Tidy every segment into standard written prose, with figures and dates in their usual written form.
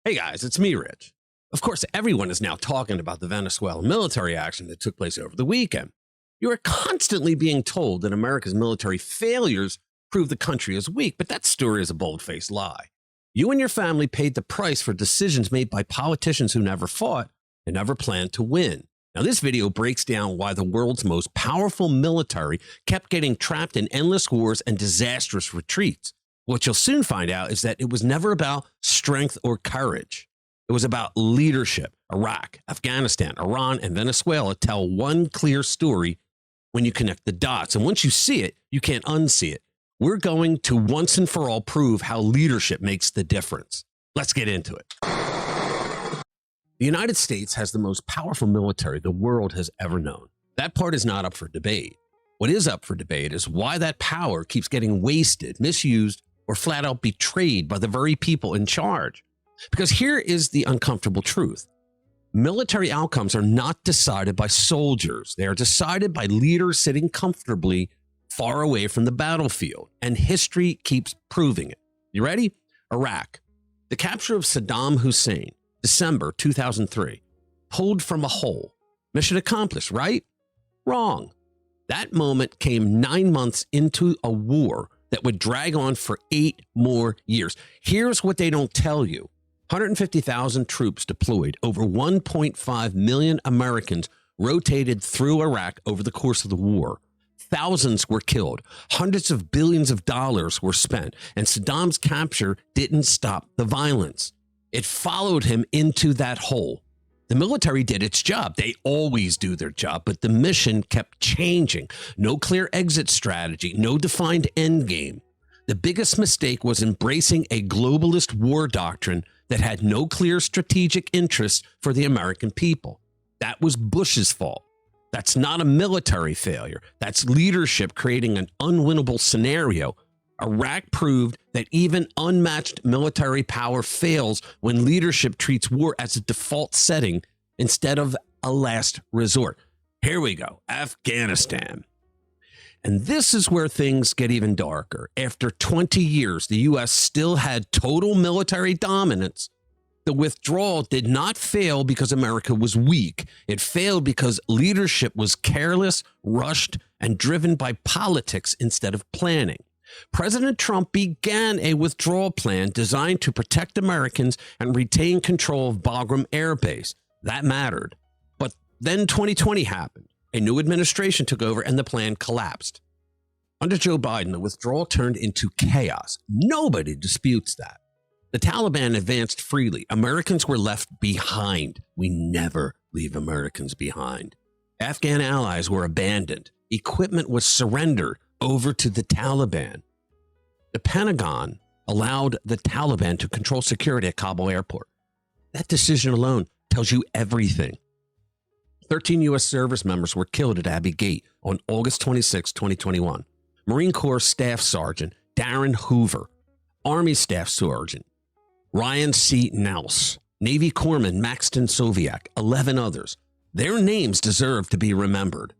Hey guys, it's me, Rich. Of course, everyone is now talking about the Venezuelan military action that took place over the weekend. You are constantly being told that America's military failures prove the country is weak, but that story is a bold-faced lie. You and your family paid the price for decisions made by politicians who never fought and never planned to win. Now, this video breaks down why the world's most powerful military kept getting trapped in endless wars and disastrous retreats. What you'll soon find out is that it was never about strength or courage. It was about leadership. Iraq, Afghanistan, Iran, and Venezuela tell one clear story when you connect the dots. And once you see it, you can't unsee it. We're going to once and for all prove how leadership makes the difference. Let's get into it. The United States has the most powerful military the world has ever known. That part is not up for debate. What is up for debate is why that power keeps getting wasted, misused, or flat out betrayed by the very people in charge. Because here is the uncomfortable truth. Military outcomes are not decided by soldiers. They are decided by leaders sitting comfortably far away from the battlefield. And history keeps proving it. You ready? Iraq. The capture of Saddam Hussein, December 2003, pulled from a hole. Mission accomplished, right? Wrong. That moment came 9 months into a war that would drag on for 8 more years. Here's what they don't tell you. 150,000 troops deployed, over 1.5 million Americans rotated through Iraq over the course of the war. Thousands were killed, hundreds of billions of dollars were spent, and Saddam's capture didn't stop the violence. It followed him into that hole. The military did its job. They always do their job, but the mission kept changing. No clear exit strategy, no defined end game. The biggest mistake was embracing a globalist war doctrine that had no clear strategic interest for the American people. That was Bush's fault. That's not a military failure. That's leadership creating an unwinnable scenario. Iraq proved that even unmatched military power fails when leadership treats war as a default setting instead of a last resort. Here we go, Afghanistan. And this is where things get even darker. After 20 years, the U.S. still had total military dominance. The withdrawal did not fail because America was weak. It failed because leadership was careless, rushed, and driven by politics instead of planning. President Trump began a withdrawal plan designed to protect Americans and retain control of Bagram Air Base. That mattered. But then 2020 happened. A new administration took over and the plan collapsed. Under Joe Biden, the withdrawal turned into chaos. Nobody disputes that. The Taliban advanced freely. Americans were left behind. We never leave Americans behind. Afghan allies were abandoned. Equipment was surrendered over to the Taliban. The Pentagon allowed the Taliban to control security at Kabul airport. That decision alone tells you everything. 13 U.S. service members were killed at Abbey Gate on August 26, 2021. Marine Corps Staff Sergeant Darren Hoover, Army Staff Sergeant Ryan C. Nelse, Navy Corpsman Maxton Soviak, 11 others. Their names deserve to be remembered.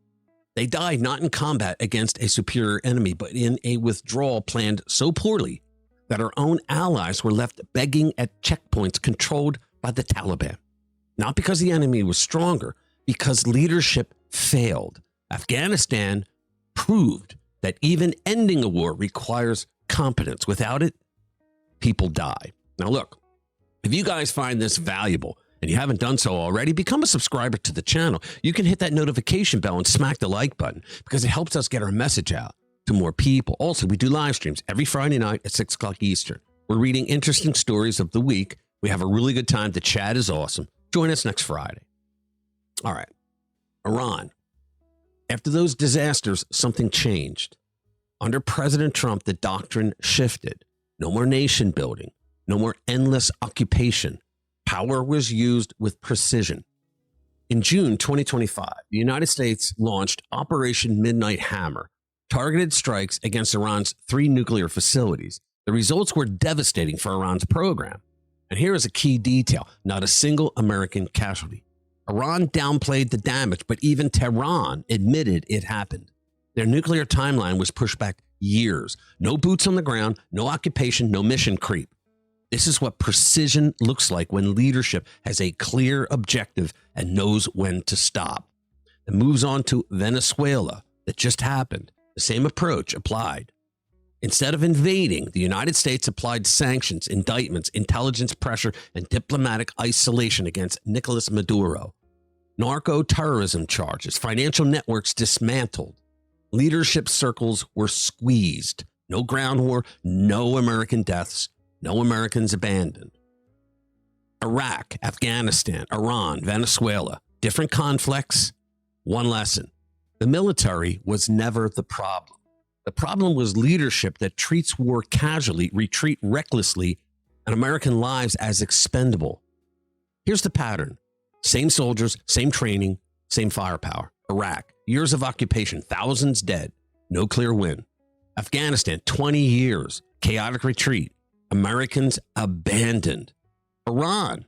They died not in combat against a superior enemy, but in a withdrawal planned so poorly that our own allies were left begging at checkpoints controlled by the Taliban. Not because the enemy was stronger, because leadership failed. Afghanistan proved that even ending a war requires competence. Without it, people die. Now look, if you guys find this valuable and you haven't done so already, become a subscriber to the channel. You can hit that notification bell and smack the like button because it helps us get our message out to more people. Also, we do live streams every Friday night at 6 o'clock Eastern. We're reading interesting stories of the week. We have a really good time. The chat is awesome. Join us next Friday. All right. Iran. After those disasters, something changed. Under President Trump, the doctrine shifted. No more nation building. No more endless occupation. Power was used with precision. In June 2025, the United States launched Operation Midnight Hammer, targeted strikes against Iran's 3 nuclear facilities. The results were devastating for Iran's program. And here is a key detail. Not a single American casualty. Iran downplayed the damage, but even Tehran admitted it happened. Their nuclear timeline was pushed back years. No boots on the ground, no occupation, no mission creep. This is what precision looks like when leadership has a clear objective and knows when to stop. It moves on to Venezuela that just happened. The same approach applied. Instead of invading, the United States applied sanctions, indictments, intelligence pressure, and diplomatic isolation against Nicolas Maduro. Narco-terrorism charges, financial networks dismantled. Leadership circles were squeezed. No ground war, no American deaths, no Americans abandoned. Iraq, Afghanistan, Iran, Venezuela, different conflicts. One lesson: the military was never the problem. The problem was leadership that treats war casually, retreat recklessly, and American lives as expendable. Here's the pattern. Same soldiers, same training, same firepower. Iraq, years of occupation, thousands dead, no clear win. Afghanistan, 20 years, chaotic retreat, Americans abandoned. Iran,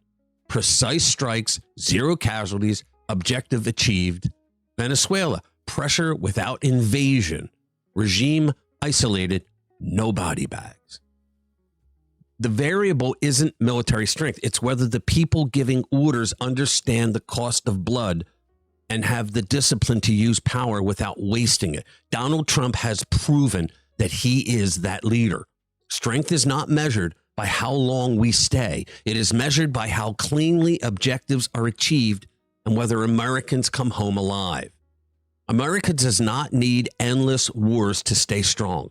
precise strikes, zero casualties, objective achieved. Venezuela, pressure without invasion, regime isolated, no body bags. The variable isn't military strength. It's whether the people giving orders understand the cost of blood and have the discipline to use power without wasting it. Donald Trump has proven that he is that leader. Strength is not measured by how long we stay. It is measured by how cleanly objectives are achieved and whether Americans come home alive. America does not need endless wars to stay strong.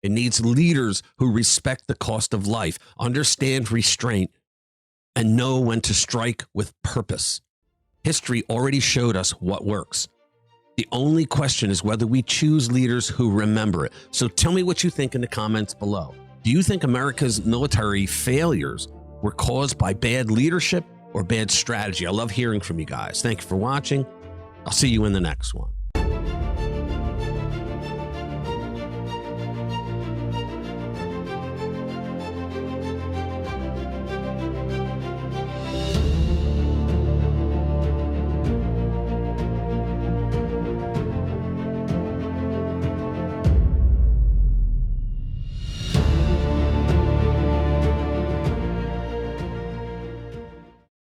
It needs leaders who respect the cost of life, understand restraint, and know when to strike with purpose. History already showed us what works. The only question is whether we choose leaders who remember it. So tell me what you think in the comments below. Do you think America's military failures were caused by bad leadership or bad strategy? I love hearing from you guys. Thank you for watching. I'll see you in the next one.